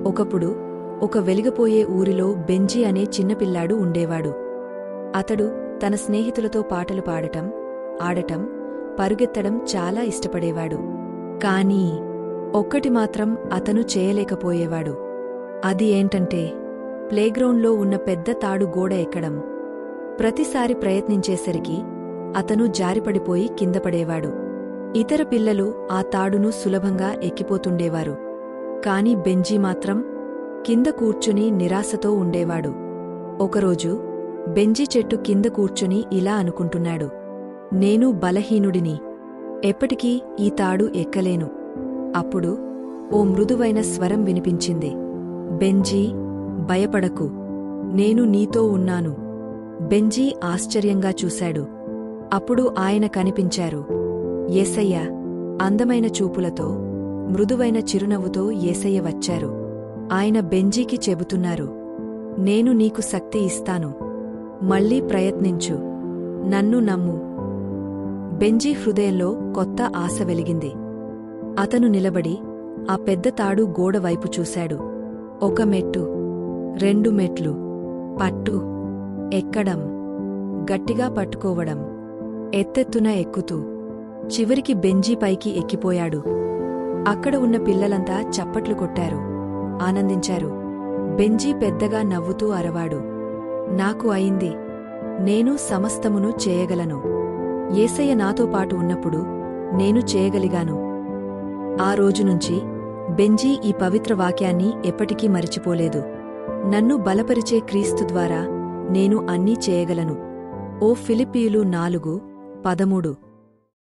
ఒకప్పుడు ఒక వెలిగిపోయే ఊరిలో బెంజీ అనే చిన్నపిల్లాడు ఉండేవాడు. అతడు తన స్నేహితులతో పాటలు పాడటం, ఆడటం, పరుగెత్తడం చాలా ఇష్టపడేవాడు. కానీ ఒక్కటి మాత్రం అతను చేయలేకపోయేవాడు. అది ఏంటంటే ప్లేగ్రౌండ్లో ఉన్న పెద్ద తాడు గోడ ఎక్కడం. ప్రతిసారి ప్రయత్నించేసరికి అతను జారిపడిపోయి కిందపడేవాడు. ఇతర పిల్లలు ఆ తాడును సులభంగా ఎక్కిపోతుండేవారు. కాని బెంజీ మాత్రం కింద కూర్చుని నిరాశతో ఉండేవాడు. ఒకరోజు బెంజీ చెట్టు కింద కూర్చుని ఇలా అనుకుంటున్నాడు, నేను బలహీనుడిని, ఎప్పటికీ ఈ తాడు ఎక్కలేను. అప్పుడు ఓ మృదువైన స్వరం వినిపించింది. బెంజీ, భయపడకు, నేను నీతో ఉన్నాను. బెంజీ ఆశ్చర్యంగా చూశాడు. అప్పుడు ఆయన కనిపించారు. యేసయ్య అందమైన చూపులతో, మృదువైన చిరునవ్వుతో యేసయ్య వచ్చారు. ఆయన బెంజీకి చెబుతున్నారు, నేను నీకు శక్తి ఇస్తాను. మళ్ళీ ప్రయత్నించు, నన్ను నమ్ము. బెంజీ హృదయంలో కొత్త ఆశ వెలిగింది. అతను నిలబడి ఆ పెద్ద తాడు గోడవైపు చూశాడు. 1 మెట్టు, 2 మెట్లు, పట్టు, ఎక్కడం, గట్టిగా పట్టుకోవడం, ఎత్తెత్తున ఎక్కుతూ చివరికి బెంజీ పైకి ఎక్కిపోయాడు. అక్కడ ఉన్న పిల్లలంతా చప్పట్లు కొట్టారు, ఆనందించారు. బెంజీ పెద్దగా నవ్వుతూ అరవాడు, నాకు అయింది, నేను సమస్తమును చేయగలను. యేసయ్య నాతో పాటు ఉన్నప్పుడు నేను చేయగలిగాను. ఆ రోజునుంచి బెంజీ ఈ పవిత్ర వాక్యాన్ని ఎప్పటికీ మరిచిపోలేదు. నన్ను బలపరిచే క్రీస్తు ద్వారా నేను అన్నీ చేయగలను. ఓ ఫిలిప్పీయులు 4:13